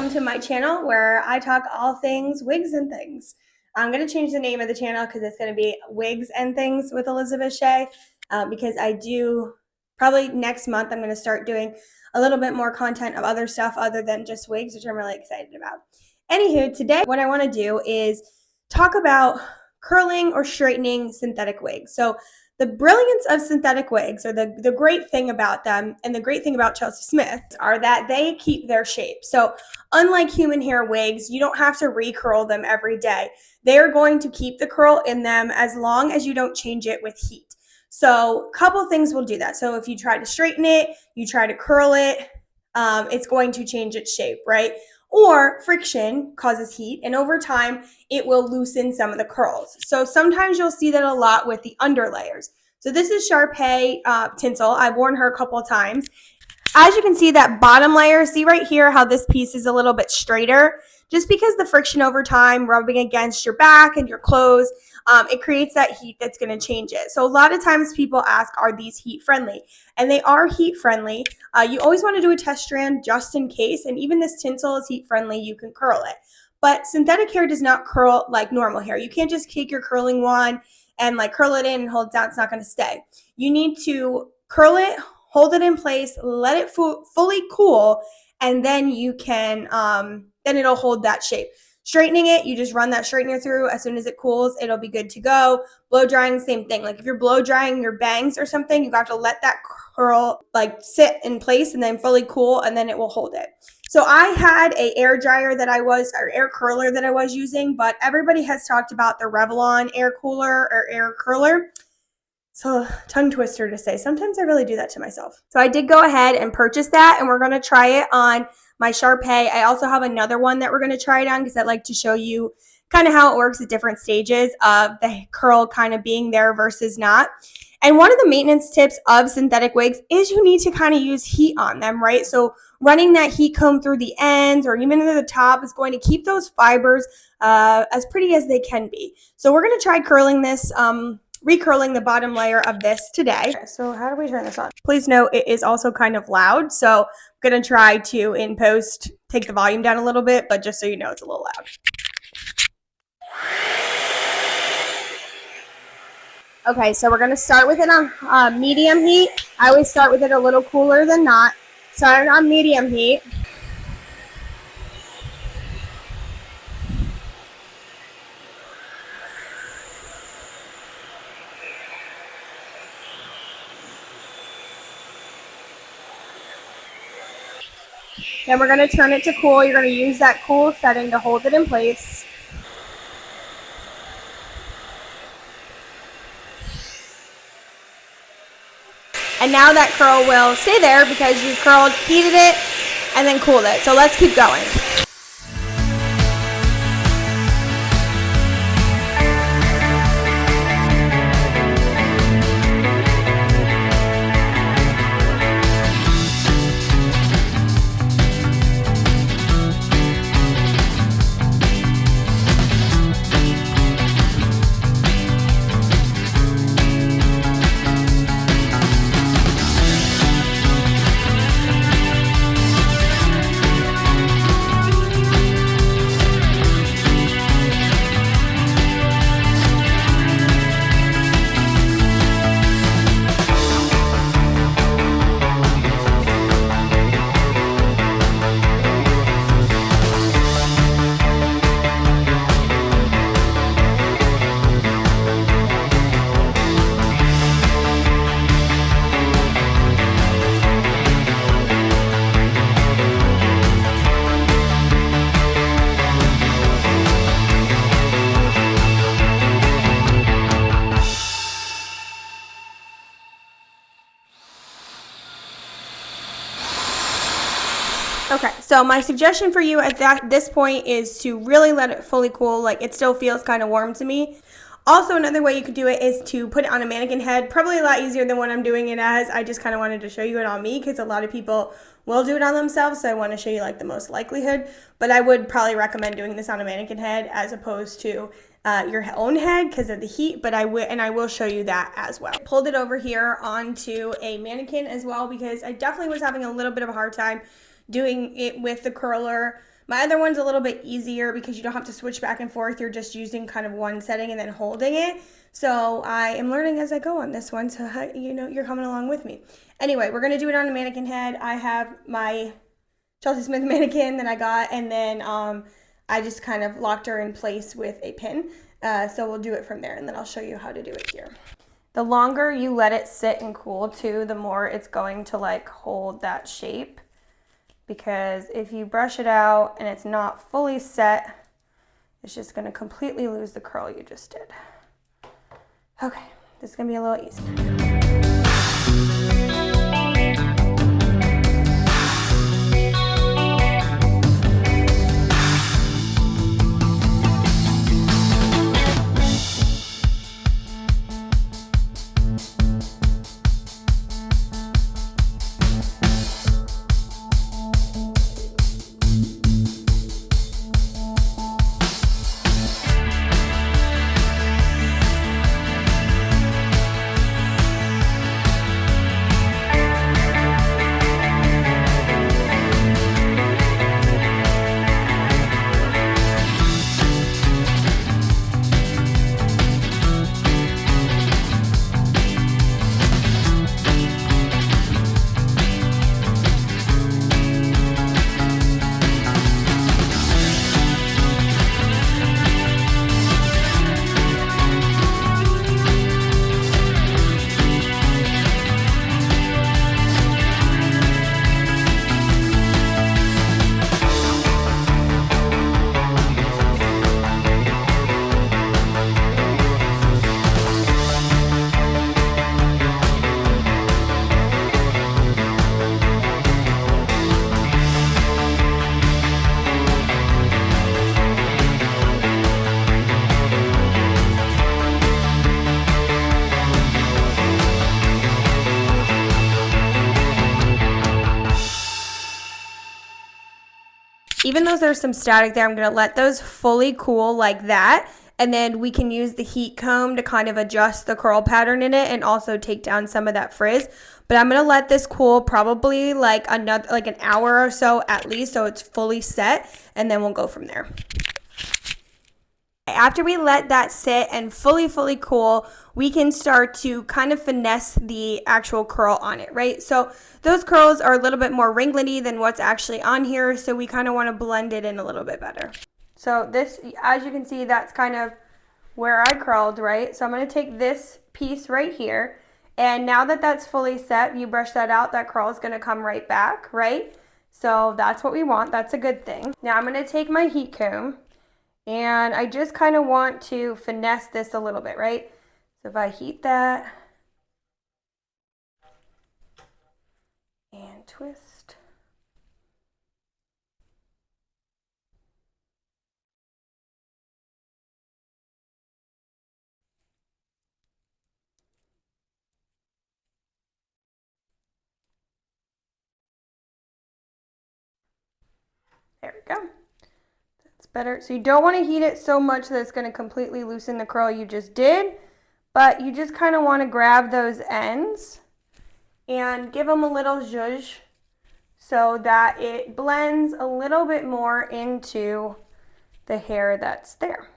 welcome to my channel where I talk all things wigs and things. I'm going to change the name of the channel because it's going to be Wigs and Things with Elizabeth Shea because I do, probably next month I'm going to start doing a little bit more content of other stuff other than just wigs, which I'm really excited about. Anywho, today what I want to do is talk about curling or straightening synthetic wigs. So the brilliance of synthetic wigs, or the great thing about them, and the great thing about Chelsey Smith, are that they keep their shape. So unlike human hair wigs, you don't have to recurl them every day. They are going to keep the curl in them as long as you don't change it with heat. So a couple things will do that. So if you try to straighten it, you try to curl it, it's going to change its shape, right? Or friction causes heat, and over time, it will loosen some of the curls. So sometimes you'll see that a lot with the underlayers. So this is Sharpay Tinsel. I've worn her a couple of times. As you can see, that bottom layer, see right here how this piece is a little bit straighter? Just because the friction over time rubbing against your back and your clothes, it creates that heat that's going to change it. So a lot of times people ask, are these heat friendly? And they are heat friendly. You always want to do a test strand just in case. And even this tinsel is heat friendly. You can curl it. But synthetic hair does not curl like normal hair. You can't just take your curling wand and like curl it in and hold it down. It's not going to stay. You need to curl it, hold it in place, let it fully cool, and then you can, then it'll hold that shape. Straightening it, you just run that straightener through. As soon as it cools, it'll be good to go. Blow drying, same thing. Like if you're blow drying your bangs or something, you got to let that curl like sit in place and then fully cool, and then it will hold it. So I had a air dryer that air curler that I was using, but everybody has talked about the Revlon air cooler or air curler. So tongue twister to say. Sometimes I really do that to myself. So I did go ahead and purchase that, and we're going to try it on my Sharpay. I also have another one that we're going to try it on because I'd like to show you kind of how it works at different stages of the curl kind of being there versus not. And one of the maintenance tips of synthetic wigs is you need to kind of use heat on them, right? So running that heat comb through the ends or even to the top is going to keep those fibers as pretty as they can be. So we're going to try curling this, recurling the bottom layer of this today. So how do we turn this on? Please note it is also kind of loud, so I'm going to try to, in post, take the volume down a little bit, but just so you know, it's a little loud. Okay, so we're going to start with it on medium heat. I always start with it a little cooler than not. Start on medium heat. Then we're going to turn it to cool. You're going to use that cool setting to hold it in place. And now that curl will stay there because you curled, heated it, and then cooled it. So let's keep going. Okay, so my suggestion for you at this point is to really let it fully cool. Like it still feels kind of warm to me. Also, another way you could do it is to put it on a mannequin head. Probably a lot easier than what I'm doing it as. I just kind of wanted to show you it on me because a lot of people will do it on themselves. So I want to show you like the most likelihood. But I would probably recommend doing this on a mannequin head as opposed to your own head because of the heat. But I will show you that as well. Pulled it over here onto a mannequin as well because I definitely was having a little bit of a hard time doing it with the curler My other one's a little bit easier because you don't have to switch back and forth. You're just using kind of one setting and then holding it. So I am learning as I go on this one, so you know, you're coming along with me. Anyway, we're gonna do it on a mannequin head. I have my Chelsey Smith mannequin that I got, and then I just kind of locked her in place with a pin. So we'll do it from there, and then I'll show you how to do it here. The longer you let it sit and cool too, the more it's going to like hold that shape. Because if you brush it out and it's not fully set, it's just gonna completely lose the curl you just did. Okay, this is gonna be a little easier. Even though there's some static there, I'm going to let those fully cool like that. And then we can use the heat comb to kind of adjust the curl pattern in it and also take down some of that frizz. But I'm going to let this cool probably like an hour or so at least, so it's fully set, and then we'll go from there. After we let that sit and fully cool, we can start to kind of finesse the actual curl on it, right? So those curls are a little bit more ringlety than what's actually on here, so we kind of want to blend it in a little bit better. So this, as you can see, that's kind of where I curled, right? So I'm going to take this piece right here, and now that that's fully set, you brush that out, that curl is going to come right back, right? So that's what we want. That's a good thing. Now I'm going to take my heat comb, and I just kind of want to finesse this a little bit, right? So if I heat that and twist. There we go. Better. So you don't want to heat it so much that it's going to completely loosen the curl you just did, but you just kind of want to grab those ends and give them a little zhuzh so that it blends a little bit more into the hair that's there.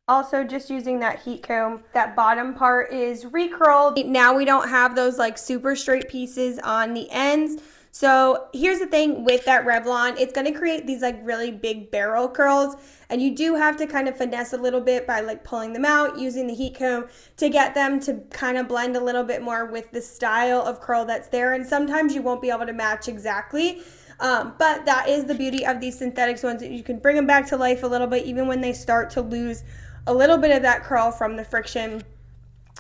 Also, just using that heat comb, that bottom part is recurled. Now we don't have those like super straight pieces on the ends. So here's the thing with that Revlon, it's going to create these like really big barrel curls, and you do have to kind of finesse a little bit by like pulling them out, using the heat comb to get them to kind of blend a little bit more with the style of curl that's there. And sometimes you won't be able to match exactly, but that is the beauty of these synthetics ones, that you can bring them back to life a little bit even when they start to lose a little bit of that curl from the friction.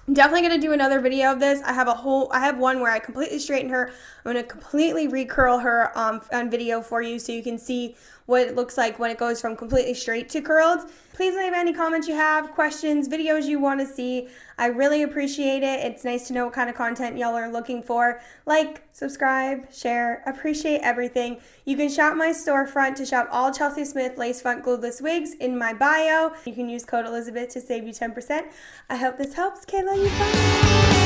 I'm definitely going to do another video of this. I have one where I completely straighten her. I'm going to completely recurl her on video for you so you can see what it looks like when it goes from completely straight to curled. Please leave any comments you have, questions, videos you want to see. I really appreciate it. It's nice to know what kind of content y'all are looking for. Like, subscribe, share, appreciate everything. You can shop my storefront to shop all Chelsey Smith lace front glueless wigs in my bio. You can use code Elizabeth to save you 10%. I hope this helps. Kayla, you bye.